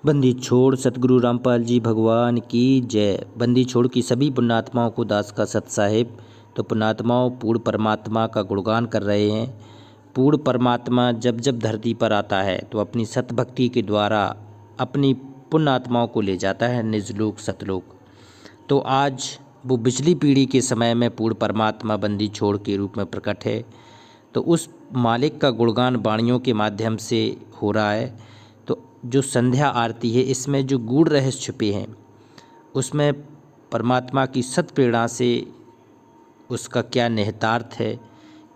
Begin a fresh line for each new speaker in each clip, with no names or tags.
बंदी छोड़ सतगुरु रामपाल जी भगवान की जय। बंदी छोड़ की सभी पुण्यात्माओं को दास का सत साहिब। तो पुण्यात्माओं पूर्ण परमात्मा का गुणगान कर रहे हैं। पूर्ण परमात्मा जब जब धरती पर आता है तो अपनी सत भक्ति के द्वारा अपनी पुण्यात्माओं को ले जाता है निजलोक सतलोक। तो आज वो पिछली पीढ़ी के समय में पूर्ण परमात्मा बंदी छोड़ के रूप में प्रकट है। तो उस मालिक का गुणगान वाणियों के माध्यम से हो रहा है। तो जो संध्या आरती है इसमें जो गूढ़ रहस्य छुपे हैं उसमें परमात्मा की सत प्रेरणा से उसका क्या निहितार्थ है,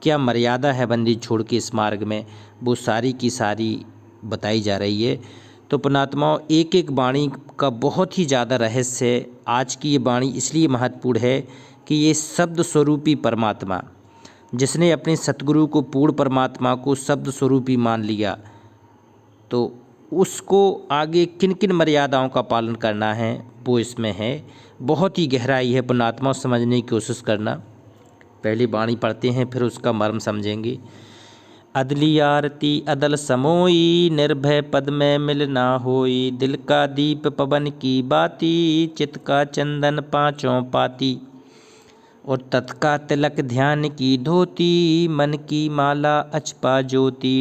क्या मर्यादा है बंदी छोड़ के इस मार्ग में, वो सारी की सारी बताई जा रही है। तो पुण्यात्माओं एक एक वाणी का बहुत ही ज़्यादा रहस्य है। आज की ये वाणी इसलिए महत्वपूर्ण है कि ये शब्द स्वरूपी परमात्मा जिसने अपने सतगुरु को पूर्ण परमात्मा को शब्द स्वरूपी मान लिया तो उसको आगे किन किन मर्यादाओं का पालन करना है वो इसमें है। बहुत ही गहराई है पुण्यात्मा, समझने की कोशिश करना। पहले वाणी पढ़ते हैं फिर उसका मर्म समझेंगे। अदली आरती अदल समोई, निर्भय पद में मिल ना होई। दिल का दीप पवन की बाती, चित का चंदन पाँचों पाती। और तत्का तिलक ध्यान की धोती, मन की माला अचपा ज्योति।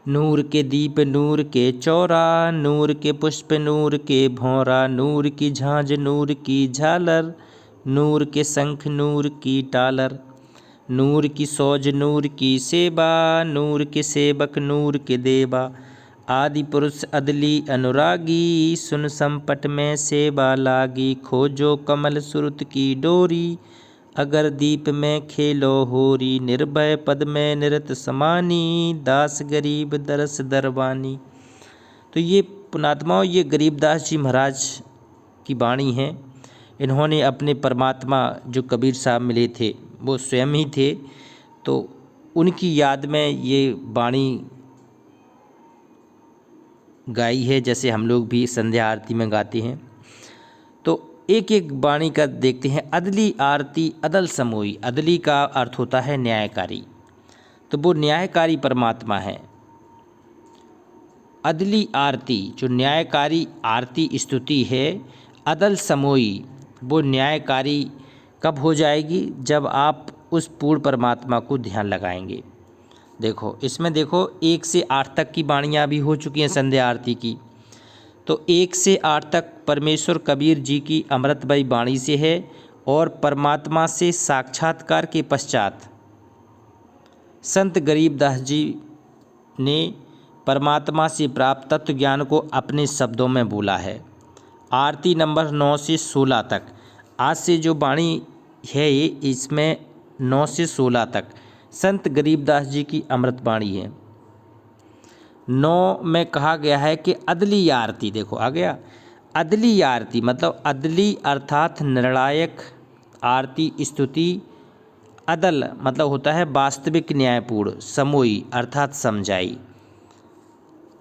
नूर के दीप नूर के चौरा, नूर के पुष्प नूर के भौरा। नूर की झांझ नूर की झालर, नूर के शंख नूर की टालर। नूर की सौज नूर की सेवा, नूर के सेवक नूर के देवा। आदि पुरुष अदली अनुरागी, सुन संपट में सेवा लागी। खोजो कमल सुरत की डोरी, अगर दीप में खेलो होरी। निर्भय पद में निरत समानी, दास गरीब दरस दरबानी। तो ये पुण्यात्माओं ये गरीबदास जी महाराज की वाणी है। इन्होंने अपने परमात्मा जो कबीर साहब मिले थे वो स्वयं ही थे, तो उनकी याद में ये वाणी गाई है, जैसे हम लोग भी संध्या आरती में गाते हैं। तो एक एक वाणी का देखते हैं। अदली आरती अदल समोई। अदली का अर्थ होता है न्यायकारी, तो वो न्यायकारी परमात्मा है। अदली आरती जो न्यायकारी आरती स्तुति है, अदल समोई वो न्यायकारी कब हो जाएगी, जब आप उस पूर्ण परमात्मा को ध्यान लगाएंगे। देखो इसमें देखो 1 से 8 तक की वाणियाँ भी हो चुकी हैं संध्या आरती की। तो 1 से 8 तक परमेश्वर कबीर जी की अमृतमयी वाणी से है और परमात्मा से साक्षात्कार के पश्चात संत गरीबदास जी ने परमात्मा से प्राप्त तत्व ज्ञान को अपने शब्दों में बोला है। आरती नंबर 9 से 16 तक, आज से जो वाणी है इसमें 9 से 16 तक संत गरीबदास जी की अमृत वाणी है। 9 में कहा गया है कि अदली आरती, देखो आ गया अदली आरती मतलब अदली अर्थात निर्णायक, आरती स्तुति। अदल मतलब होता है वास्तविक न्यायपूर्ण, समोई अर्थात समझाई।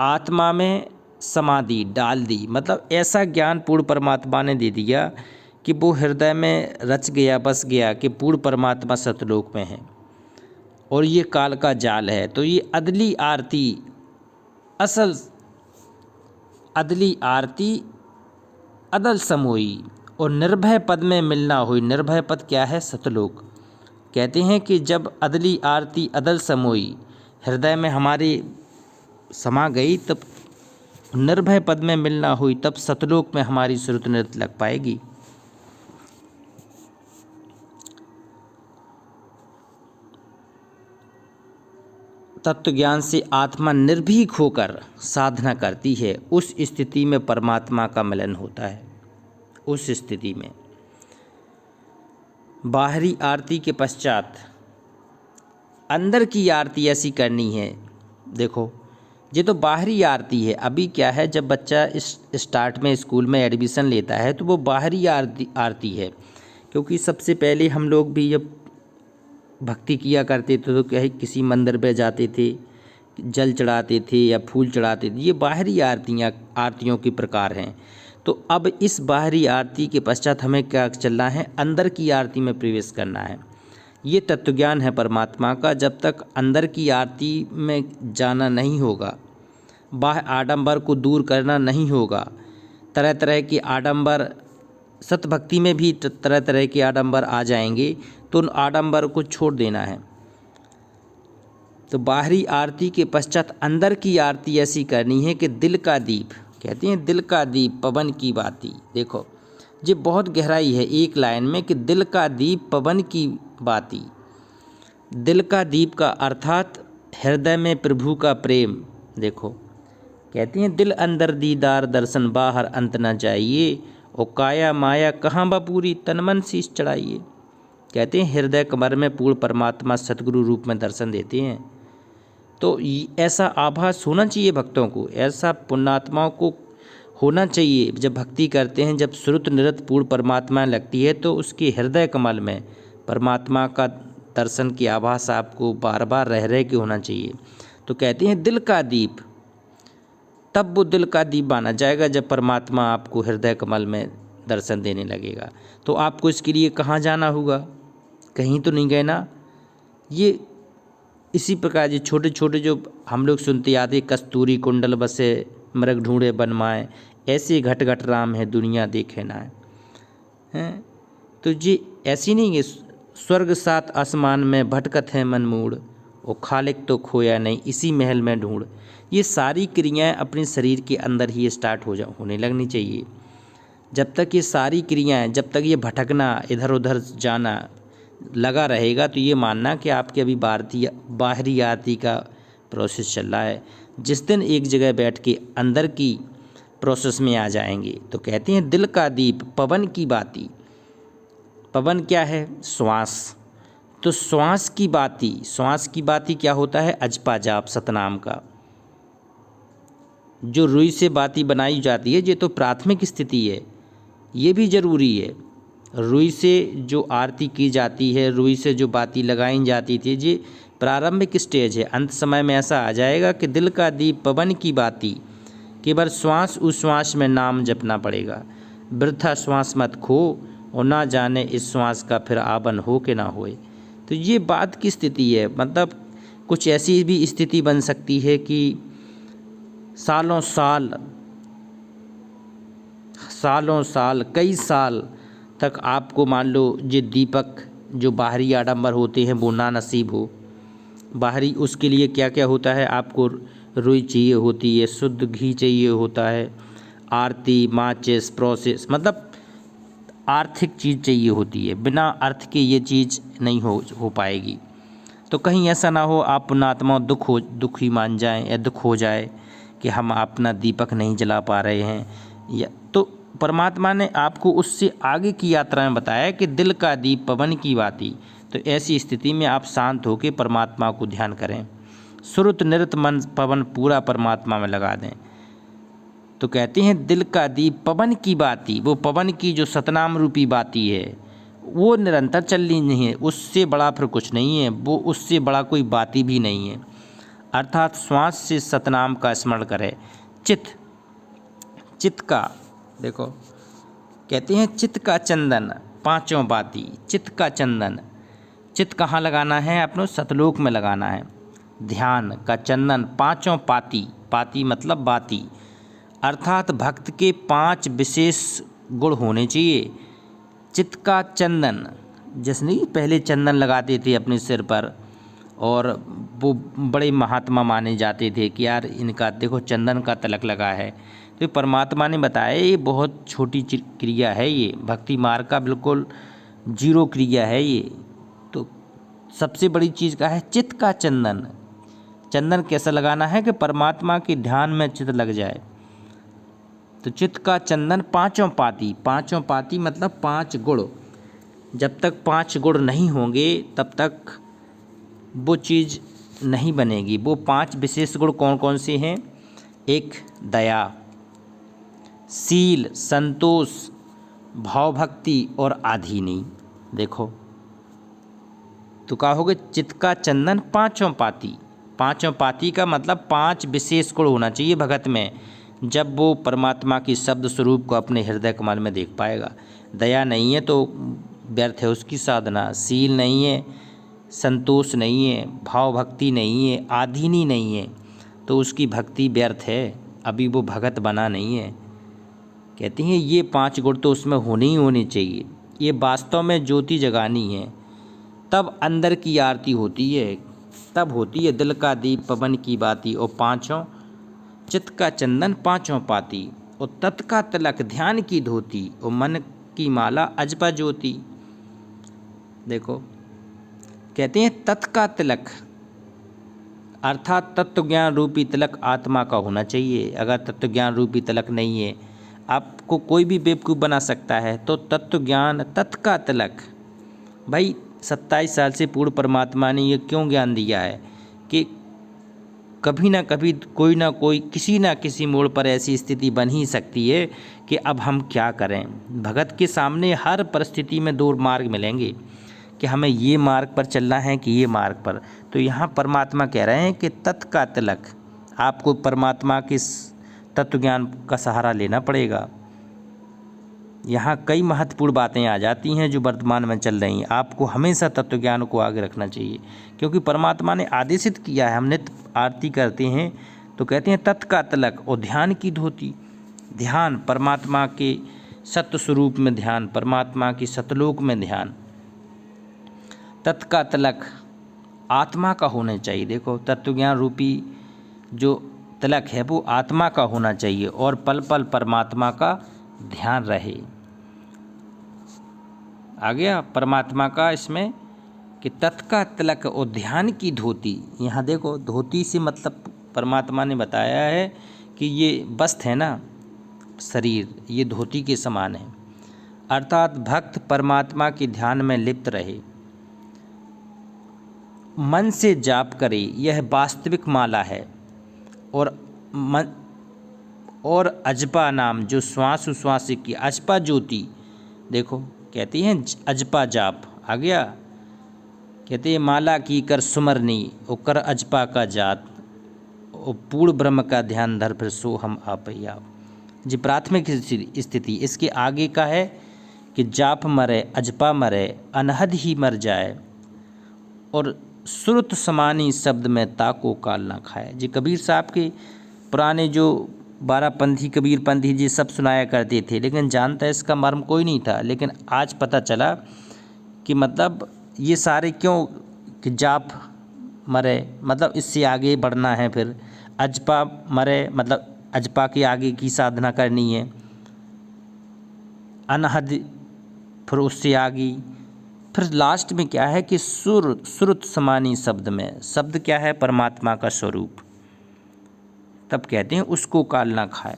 आत्मा में समाधि डाल दी मतलब ऐसा ज्ञान पूर्ण परमात्मा ने दे दिया कि वो हृदय में रच गया, बस गया कि पूर्ण परमात्मा सतलोक में है और ये काल का जाल है। तो ये अदली आरती, असल अदली आरती अदल समोई और निर्भय पद में मिलना हुई। निर्भय पद क्या है, सतलोक। कहते हैं कि जब अदली आरती अदल समोई हृदय में हमारे समा गई तब निर्भय पद में मिलना हुई, तब सतलोक में हमारी सुरत नृत्य लग पाएगी। तत्व ज्ञान से आत्मा निर्भीक होकर साधना करती है, उस स्थिति में परमात्मा का मिलन होता है। उस स्थिति में बाहरी आरती के पश्चात अंदर की आरती ऐसी करनी है। देखो ये तो बाहरी आरती है। अभी क्या है, जब बच्चा इस स्टार्ट में स्कूल में एडमिशन लेता है तो वो बाहरी आरती है, क्योंकि सबसे पहले हम लोग भी जब भक्ति किया करते थे तो क्या है, किसी मंदिर पे जाते थे, जल चढ़ाते थे या फूल चढ़ाते थे। ये बाहरी आरतियों के प्रकार हैं। तो अब इस बाहरी आरती के पश्चात हमें क्या चलना है, अंदर की आरती में प्रवेश करना है। ये तत्वज्ञान है परमात्मा का। जब तक अंदर की आरती में जाना नहीं होगा बाह्य आडंबर को दूर करना नहीं होगा। तरह तरह के आडंबर, सतभक्ति में भी तरह तरह के आडंबर आ जाएंगे, तो उन आडंबर को छोड़ देना है। तो बाहरी आरती के पश्चात अंदर की आरती ऐसी करनी है कि दिल का दीप, कहते हैं दिल का दीप पवन की बाती। देखो ये बहुत गहराई है एक लाइन में कि दिल का दीप पवन की बाती। दिल का दीप का अर्थात हृदय में प्रभु का प्रेम। देखो कहती हैं दिल अंदर दीदार दर्शन, बाहर अंत न जाइए, और काया माया कहाँ बपूरी, तन मन शीश चढ़ाइए। कहते हैं हृदय कमर में पूर्ण परमात्मा सतगुरु रूप में दर्शन देते हैं। तो ऐसा आभास होना चाहिए भक्तों को, ऐसा पुण्यात्माओं को होना चाहिए। जब भक्ति करते हैं, जब श्रुत निरत पूर्ण परमात्मा लगती है, तो उसके हृदय कमल में परमात्मा का दर्शन की आभास आपको बार बार रह रह के होना चाहिए। तो कहते हैं दिल का दीप, तब वो दिल का दीप माना जाएगा जब परमात्मा आपको हृदय कमल में दर्शन देने लगेगा। तो आपको इसके लिए कहाँ जाना होगा? कहीं तो नहीं गए ना। ये इसी प्रकार ये छोटे छोटे जो हम लोग सुनते आते, कस्तूरी कुंडल बसे मृग ढूंढे बनमाए, ऐसे घट घट राम है दुनिया देखे ना है। तो ये ऐसी नहीं है स्वर्ग सात आसमान में भटकत है मन मूड, और खालिक तो खोया नहीं इसी महल में ढूंढ। ये सारी क्रियाएं अपने शरीर के अंदर ही स्टार्ट होने लगनी चाहिए। जब तक ये सारी क्रियाएं, जब तक ये भटकना इधर उधर जाना लगा रहेगा, तो ये मानना कि आपके अभी बाहरी आरती का प्रोसेस चल रहा है। जिस दिन एक जगह बैठ के अंदर की प्रोसेस में आ जाएंगे, तो कहते हैं दिल का दीप पवन की बाती। पवन क्या है? श्वास। तो श्वास की बाती क्या होता है? अजपा जाप सतनाम का, जो रुई से बाती बनाई जाती है, ये तो प्राथमिक स्थिति है, ये भी जरूरी है। रुई से जो आरती की जाती है, रुई से जो बाती लगाई जाती थी, ये प्रारंभिक स्टेज है। अंत समय में ऐसा आ जाएगा कि दिल का दीप पवन की बाती, केवल श्वास उस श्वास में नाम जपना पड़ेगा। वृथा श्वास मत खो, और ना जाने इस श्वास का फिर आवन हो कि ना होए। तो ये बात की स्थिति है। मतलब कुछ ऐसी भी स्थिति बन सकती है कि सालों साल कई साल तक आपको मान लो ये दीपक जो बाहरी आडंबर होते हैं वो ना नसीब हो। बाहरी उसके लिए क्या क्या होता है? आपको रुई चाहिए होती है, शुद्ध घी चाहिए होता है, आरती, माचिस, प्रोसेस, मतलब आर्थिक चीज़ चाहिए होती है। बिना अर्थ के ये चीज़ नहीं हो पाएगी। तो कहीं ऐसा ना हो आप पुण्यात्मा दुखी मान जाएं, या दुख हो जाए कि हम अपना दीपक नहीं जला पा रहे हैं। या तो परमात्मा ने आपको उससे आगे की यात्रा में बताया कि दिल का दीप पवन की बाती। तो ऐसी स्थिति में आप शांत होकर परमात्मा को ध्यान करें, श्रुत निरत मन पवन पूरा परमात्मा में लगा दें। तो कहते हैं दिल का दीप पवन की बाती, वो पवन की जो सतनाम रूपी बाती है वो निरंतर चलनी नहीं है, उससे बड़ा फिर कुछ नहीं है, वो उससे बड़ा कोई बाती भी नहीं है। अर्थात श्वास से सतनाम का स्मरण करें। चित्त का देखो कहते हैं चित्त का चंदन पांचों बाती। चित्त का चंदन, चित्त कहाँ लगाना है? अपने सतलोक में लगाना है। ध्यान का चंदन पांचों पाती, पाती मतलब बाती, अर्थात भक्त के 5 विशेष गुण होने चाहिए। चित्त का चंदन, जिसने पहले चंदन लगाते थे अपने सिर पर, और वो बड़े महात्मा माने जाते थे कि यार इनका देखो चंदन का तिलक लगा है। तो परमात्मा ने बताया ये बहुत छोटी क्रिया है, ये भक्ति मार्ग का बिल्कुल 0 क्रिया है ये। तो सबसे बड़ी चीज़ का है चित्त का चंदन। चंदन कैसा लगाना है कि परमात्मा के ध्यान में चित्त लग जाए। तो चित्त का चंदन पांचों पाती मतलब 5 गुण। जब तक 5 गुण नहीं होंगे तब तक वो चीज़ नहीं बनेगी। वो 5 विशेष गुण कौन कौन से हैं? एक दया, शील, संतोष, भावभक्ति और आधीनी। देखो तो कहोगे चित्त का चंदन पांचों पाती का मतलब 5 विशेष गुण होना चाहिए भगत में, जब वो परमात्मा की शब्द स्वरूप को अपने हृदय कमल में देख पाएगा। दया नहीं है तो व्यर्थ है उसकी साधना, शील नहीं है, संतोष नहीं है, भाव भक्ति नहीं है, आधीनी नहीं है, तो उसकी भक्ति व्यर्थ है, अभी वो भगत बना नहीं है। कहती हैं ये 5 गुण तो उसमें होने ही होने चाहिए। ये वास्तव में ज्योति जगानी है, तब अंदर की आरती होती है, तब होती है दिल का दीप पवन की बाती, और 5 चित्त का चंदन 5 पाती, और तत् का तिलक ध्यान की धोती, और मन की माला अजपा ज्योति। देखो कहते हैं तत् का तिलक, अर्थात तत्व ज्ञान रूपी तिलक आत्मा का होना चाहिए। अगर तत्व ज्ञान रूपी तिलक नहीं है, आपको कोई भी बेवकूफ़ बना सकता है, तो तत्व ज्ञान तत् का तिलक। भाई 27 साल से पूर्ण परमात्मा ने ये क्यों ज्ञान दिया है कि कभी ना कभी कोई ना कोई किसी ना किसी मोड़ पर ऐसी स्थिति बन ही सकती है कि अब हम क्या करें। भगत के सामने हर परिस्थिति में 2 मार्ग मिलेंगे कि हमें ये मार्ग पर चलना है कि ये मार्ग पर। तो यहाँ परमात्मा कह रहे हैं कि तत् का तिलक, आपको परमात्मा के तत्व ज्ञान का सहारा लेना पड़ेगा। यहाँ कई महत्वपूर्ण बातें आ जाती हैं जो वर्तमान में चल रही हैं। आपको हमेशा तत्व ज्ञान को आगे रखना चाहिए, क्योंकि परमात्मा ने आदेशित किया है। हम नित्य आरती करते हैं तो कहते हैं तत् का तिलक और ध्यान की धोती। ध्यान परमात्मा के सत्य स्वरूप में ध्यान, परमात्मा की सतलोक में ध्यान। तत् का तिलक आत्मा का होना चाहिए। देखो तत्व ज्ञान रूपी जो तिलक है वो आत्मा का होना चाहिए, और पल पल परमात्मा का ध्यान रहे। आ गया परमात्मा का इसमें कि तत् का तिलक और ध्यान की धोती। यहाँ देखो धोती से मतलब परमात्मा ने बताया है कि ये वस्त्र है ना, शरीर, ये धोती के समान है। अर्थात भक्त परमात्मा के ध्यान में लिप्त रहे, मन से जाप करे, यह वास्तविक माला है। और अजपा नाम जो श्वास उश्वास की अजपा ज्योति। देखो कहती हैं अजपा जाप। आ गया कहते हैं माला की कर सुमरनी, और कर अजपा का जात, और पूर्ण ब्रह्म का ध्यान धर फिर सो हम आपया। जी प्राथमिक स्थिति। इसके आगे का है कि जाप मरे अजपा मरे, अनहद ही मर जाए, और श्रुत समानी शब्द में ताको काल ना खाए। जी कबीर साहब के पुराने जो 12पंथी कबीरपंथी जी सब सुनाया करते थे, लेकिन जानता इसका मर्म कोई नहीं था। लेकिन आज पता चला कि मतलब ये सारे क्यों, कि जाप मरे मतलब इससे आगे बढ़ना है, फिर अजपा मरे मतलब अजपा के आगे की साधना करनी है, अनहद फिर उससे आगे, फिर लास्ट में क्या है कि श्रुत समानी शब्द में, शब्द क्या है परमात्मा का स्वरूप। तब कहते हैं उसको काल ना खाए।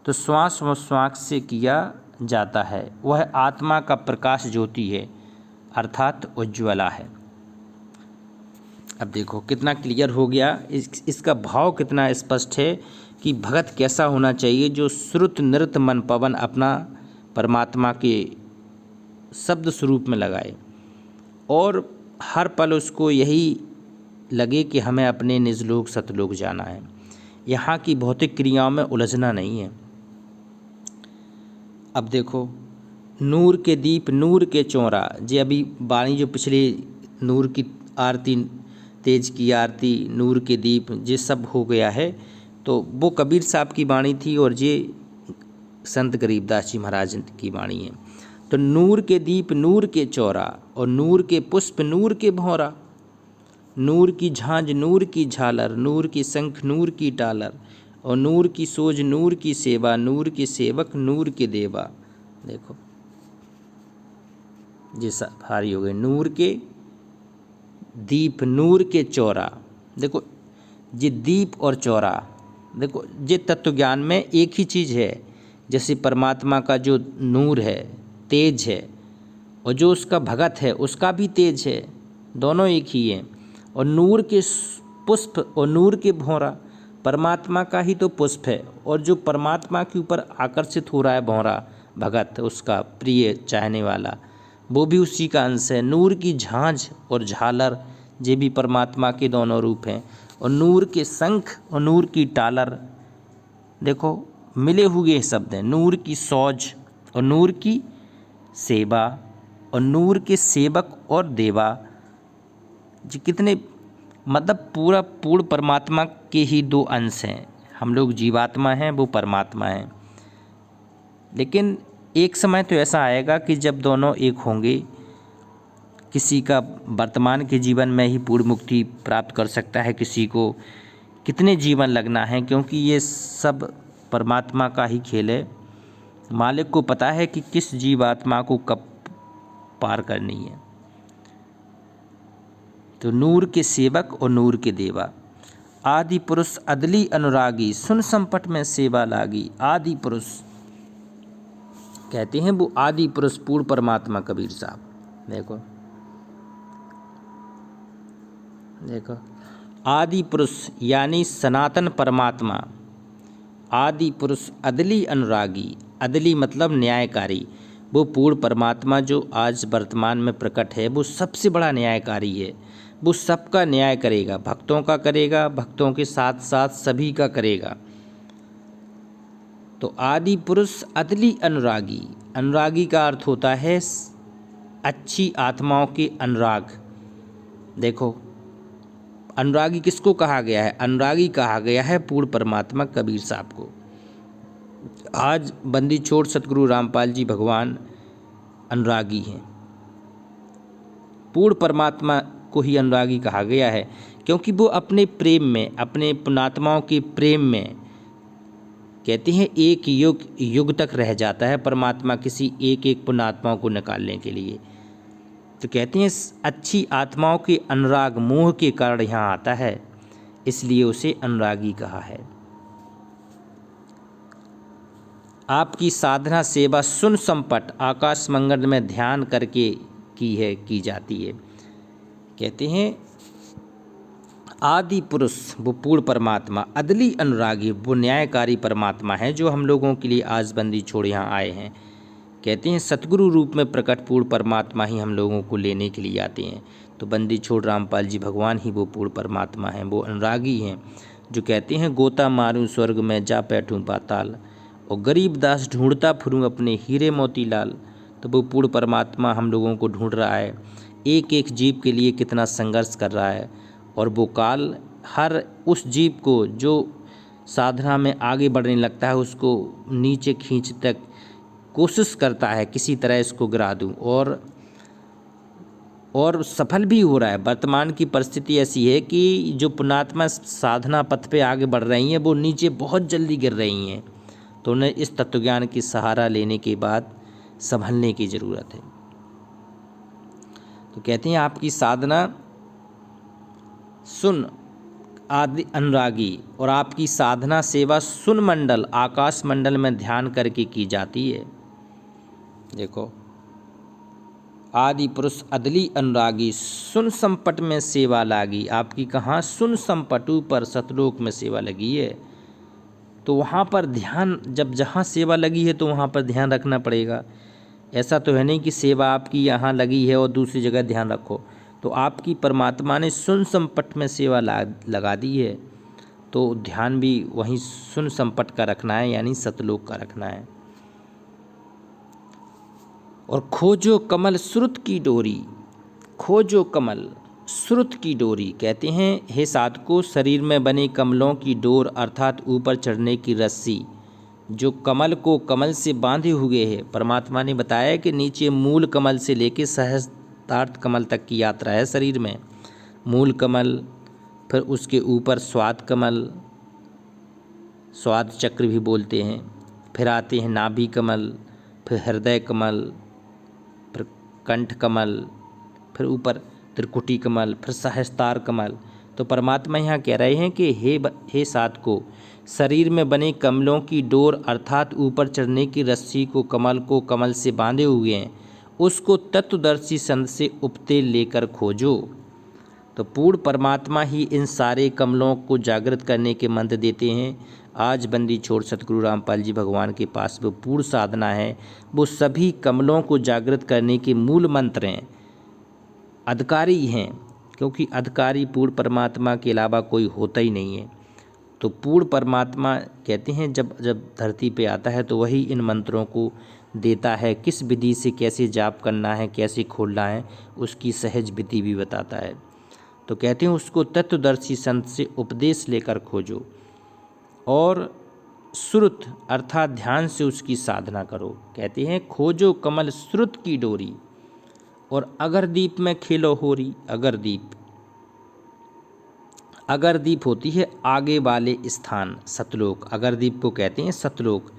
तो श्वास व श्वास से किया जाता है, वह आत्मा का प्रकाश ज्योति है, अर्थात उज्ज्वला है। अब देखो कितना क्लियर हो गया, इसका भाव कितना स्पष्ट है कि भगत कैसा होना चाहिए, जो श्रुत नृत्य मन पवन अपना परमात्मा के शब्द स्वरूप में लगाए, और हर पल उसको यही लगे कि हमें अपने निजलोक सतलोक जाना है। यहाँ की भौतिक क्रियाओं में उलझना नहीं है। अब देखो नूर के दीप नूर के चौरा, जी अभी वाणी जो पिछले नूर की आरती, तेज की आरती, नूर के दीप, ये सब हो गया है। तो वो कबीर साहब की वाणी थी, और ये संत गरीबदास जी महाराज की वाणी है। तो नूर के दीप नूर के चौरा, और नूर के पुष्प नूर के भौरा, नूर की झांझ नूर की झालर, नूर की शंख नूर की टालर, और नूर की सोज नूर की सेवा, नूर के सेवक नूर के देवा। देखो ये सब भारी हो गए। नूर के दीप नूर के चौरा, देखो ये दीप और चौरा, देखो ये तत्व ज्ञान में एक ही चीज़ है। जैसे परमात्मा का जो नूर है, तेज है, और जो उसका भगत है उसका भी तेज है, दोनों एक ही हैं। और नूर के पुष्प और नूर के भौरा, परमात्मा का ही तो पुष्प है, और जो परमात्मा के ऊपर आकर्षित हो रहा है भौरा भगत, उसका प्रिय चाहने वाला, वो भी उसी का अंश है। नूर की झांझ और झालर, ये भी परमात्मा के दोनों रूप हैं। और नूर के शंख और नूर की टालर, देखो मिले हुए शब्द हैं। नूर की सौज और नूर की सेवा, और नूर के सेवक और देवा, जी कितने मतलब पूरा पूर्ण परमात्मा के ही दो अंश हैं। हम लोग जीवात्मा हैं, वो परमात्मा हैं। लेकिन एक समय तो ऐसा आएगा कि जब दोनों एक होंगे, किसी का वर्तमान के जीवन में ही पूर्ण मुक्ति प्राप्त कर सकता है, किसी को कितने जीवन लगना है, क्योंकि ये सब परमात्मा का ही खेल है। मालिक को पता है कि किस जीवात्मा को कब पार करनी है। तो नूर के सेवक और नूर के देवा, आदि पुरुष अदली अनुरागी, सुन संपट में सेवा लागी। आदि पुरुष कहते हैं वो आदि पुरुष पूर्ण परमात्मा कबीर साहब। देखो देखो, आदि पुरुष यानी सनातन परमात्मा, आदि पुरुष अदली अनुरागी, अदली मतलब न्यायकारी। वो पूर्ण परमात्मा जो आज वर्तमान में प्रकट है, वो सबसे बड़ा न्यायकारी है। वो सबका न्याय करेगा, भक्तों का करेगा, भक्तों के साथ साथ सभी का करेगा। तो आदि पुरुष अदली अनुरागी, अनुरागी का अर्थ होता है अच्छी आत्माओं के अनुराग। देखो, अनुरागी किसको कहा गया है? अनुरागी कहा गया है पूर्ण परमात्मा कबीर साहब को। आज बंदी छोड़ सतगुरु रामपाल जी भगवान अनुरागी हैं। पूर्ण परमात्मा को ही अनुरागी कहा गया है, क्योंकि वो अपने प्रेम में, अपने पुण्यात्माओं के प्रेम में, कहते हैं एक युग युग तक रह जाता है परमात्मा किसी एक एक पुण्यात्माओं को निकालने के लिए। तो कहते हैं अच्छी आत्माओं के अनुराग मोह के कारण यहाँ आता है, इसलिए उसे अनुरागी कहा है। आपकी साधना सेवा सुन संपट आकाश मंगल में ध्यान करके की जाती है। कहते हैं आदि पुरुष वो पूर्ण परमात्मा, अदली अनुरागी वो न्यायकारी परमात्मा है, जो हम लोगों के लिए आज बंदी छोड़ यहाँ आए हैं। कहते हैं सतगुरु रूप में प्रकट पूर्ण परमात्मा ही हम लोगों को लेने के लिए आते हैं। तो बंदी छोड़ रामपाल जी भगवान ही वो पूर्ण परमात्मा हैं, वो अनुरागी हैं, जो कहते हैं गोता मारूं स्वर्ग में जा बैठूं पाताल, और गरीब दास ढूंढता फिरूं अपने हीरे मोती लाल। तो वो पूर्ण परमात्मा हम लोगों को ढूंढ रहा है, एक एक जीव के लिए कितना संघर्ष कर रहा है, और वो काल हर उस जीव को जो साधना में आगे बढ़ने लगता है उसको नीचे खींच तक कोशिश करता है किसी तरह इसको गिरा दूं, और सफल भी हो रहा है। वर्तमान की परिस्थिति ऐसी है कि जो पुण्यात्मा साधना पथ पे आगे बढ़ रही हैं वो नीचे बहुत जल्दी गिर रही हैं। तो उन्हें इस तत्वज्ञान की सहारा लेने के बाद संभलने की ज़रूरत है। तो कहते हैं आपकी साधना सुन आदि अनुरागी, और आपकी साधना सेवा सुन मंडल आकाश मंडल में ध्यान करके की जाती है। देखो, आदि पुरुष अदली अनुरागी, सुन संपट में सेवा लागी। आपकी कहाँ? सुन संपटू पर सतलोक में सेवा लगी है। तो वहाँ पर ध्यान, जब जहाँ सेवा लगी है तो वहाँ पर ध्यान रखना पड़ेगा। ऐसा तो है नहीं कि सेवा आपकी यहाँ लगी है और दूसरी जगह ध्यान रखो। तो आपकी परमात्मा ने सुन संपट में सेवा लगा दी है, तो ध्यान भी वहीं सुन संपट का रखना है, यानी सतलोक का रखना है। और खोजो कमल श्रुत की डोरी, खोजो कमल श्रुत की डोरी। कहते हैं हे साधको, शरीर में बने कमलों की डोर अर्थात ऊपर चढ़ने की रस्सी, जो कमल को कमल से बांधे हुए है। परमात्मा ने बताया कि नीचे मूल कमल से लेकर सहस्त्रार्थ कमल तक की यात्रा है शरीर में। मूल कमल, फिर उसके ऊपर स्वाद कमल, स्वाद चक्र भी बोलते हैं, फिर आते हैं नाभि कमल, फिर हृदय कमल, फिर कंठ कमल, फिर ऊपर त्रिकुटी कमल, फिर सहस्त्रार कमल। तो परमात्मा यहाँ कह रहे हैं कि हे साधको, शरीर में बने कमलों की डोर अर्थात ऊपर चढ़ने की रस्सी को कमल से बांधे हुए हैं, उसको तत्वदर्शी संत से उपदेश लेकर खोजो। तो पूर्ण परमात्मा ही इन सारे कमलों को जागृत करने के मंत्र देते हैं। आज बंदी छोड़ सतगुरु रामपाल जी भगवान के पास वो पूर्ण साधना है, वो सभी कमलों को जागृत करने के मूल मंत्र हैं, अधिकारी हैं, क्योंकि अधिकारी पूर्ण परमात्मा के अलावा कोई होता ही नहीं है। तो पूर्ण परमात्मा कहते हैं जब धरती पे आता है तो वही इन मंत्रों को देता है, किस विधि से कैसे जाप करना है, कैसे खोलना है, उसकी सहज विधि भी बताता है। तो कहते हैं उसको तत्वदर्शी संत से उपदेश लेकर खोजो और श्रुत अर्थात ध्यान से उसकी साधना करो। कहते हैं खोजो कमल श्रुत की डोरी और अगर दीप में खेलो होरी। अगर दीप होती है आगे वाले स्थान सतलोक, अगर दीप को कहते हैं सतलोक।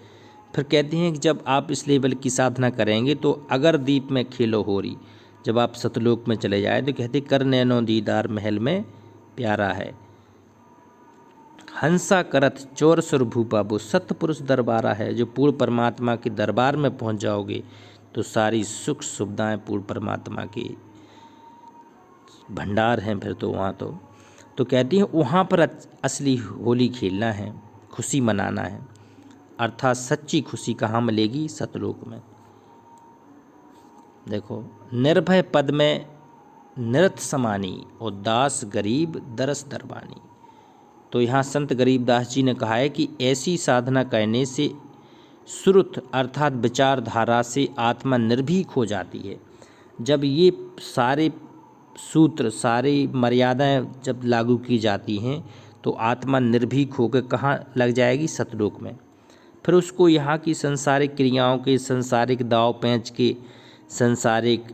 फिर कहते हैं कि जब आप इस लेवल की साधना करेंगे तो अगर दीप में खेलो होरी, जब आप सतलोक में चले जाए तो कहते कर नैनो दीदार महल में प्यारा है। हंसा करत चोर सुर भूपा, वो सतपुरुष दरबारा है। जो पूर्ण परमात्मा के दरबार में पहुंच जाओगे तो सारी सुख सुविधाएं पूर्ण परमात्मा के भंडार हैं। फिर तो वहाँ तो कहती हैं वहाँ पर असली होली खेलना है, खुशी मनाना है। अर्थात सच्ची खुशी कहाँ मिलेगी? सतलोक में। देखो निर्भय पद में निरत समानी और दास गरीब दरस दरबानी। तो यहाँ संत गरीबदास जी ने कहा है कि ऐसी साधना करने से श्रुत अर्थात विचारधारा से आत्मा निर्भीक हो जाती है। जब ये सारे सूत्र सारी मर्यादाएं जब लागू की जाती हैं तो आत्मा निर्भीक होकर कहाँ लग जाएगी? सतलोक में। फिर उसको यहाँ की सांसारिक क्रियाओं के, सांसारिक दाव पैंच के, सांसारिक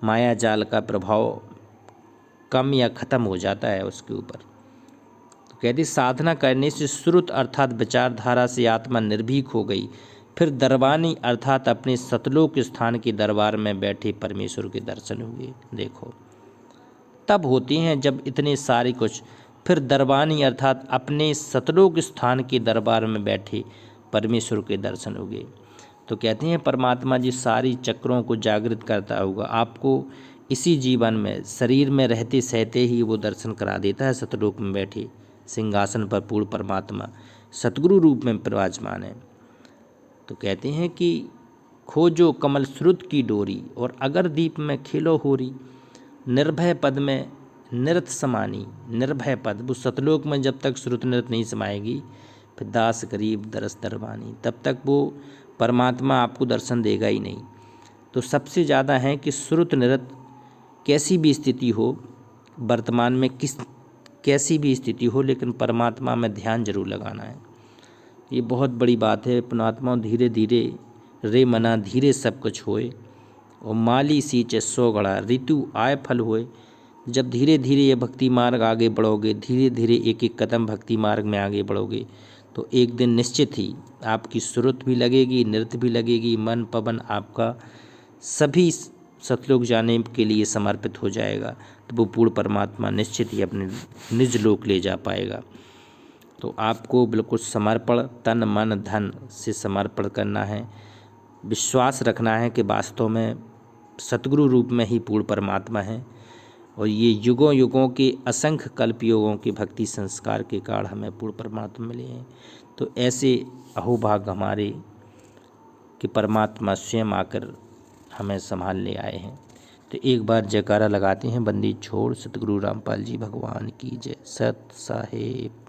माया जाल का प्रभाव कम या ख़त्म हो जाता है उसके ऊपर। तो कहते साधना करने से श्रुत अर्थात विचारधारा से आत्मा निर्भीक हो गई। फिर दरबानी अर्थात अपने सतलोक स्थान के दरबार में बैठे परमेश्वर के दर्शन हुए। देखो तब होते हैं जब इतने सारे कुछ। फिर दरबानी अर्थात अपने सतलोक स्थान के दरबार में बैठे परमेश्वर के दर्शन हो गए। तो कहते हैं परमात्मा जी सारी चक्रों को जागृत करता होगा, आपको इसी जीवन में शरीर में रहते सहते ही वो दर्शन करा देता है। सतलोक में बैठे सिंहासन पर पूर्ण परमात्मा सतगुरु रूप में विराजमान है। तो कहते हैं कि खोजो कमल श्रुत की डोरी और अगर दीप में खेलो होरी। निर्भय पद में निरत समानी, निर्भय पद वो सतलोक में जब तक श्रुत निरत नहीं समाएगी फिर दास गरीब दरस दरबानी, तब तक वो परमात्मा आपको दर्शन देगा ही नहीं। तो सबसे ज़्यादा है कि श्रुत निरत कैसी भी स्थिति हो, वर्तमान में कैसी भी स्थिति हो, लेकिन परमात्मा में ध्यान जरूर लगाना है। ये बहुत बड़ी बात है। परमात्मा धीरे धीरे रे मना धीरे सब कुछ होए और माली सींचे सौ घड़ा ऋतु आय फल होए। जब धीरे धीरे ये भक्ति मार्ग आगे बढ़ोगे, धीरे धीरे एक एक कदम भक्ति मार्ग में आगे बढ़ोगे तो एक दिन निश्चित ही आपकी श्रुत भी लगेगी, नृत्य भी लगेगी, मन पवन आपका सभी सतलोक जाने के लिए समर्पित हो जाएगा। तो वो पूर्ण परमात्मा निश्चित ही अपने निज लोक ले जा पाएगा। तो आपको बिल्कुल समर्पण तन मन धन से समर्पण करना है। विश्वास रखना है कि वास्तव में सतगुरु रूप में ही पूर्ण परमात्मा है और ये युगों युगों के असंख्य कल्प युगों के भक्ति संस्कार के कारण हमें पूर्ण परमात्मा मिले हैं। तो ऐसे अहोभाग हमारे कि परमात्मा स्वयं आकर हमें संभालने आए हैं। तो एक बार जयकारा लगाते हैं। बंदी छोड़ सतगुरु रामपाल जी भगवान की जय। सत साहेब।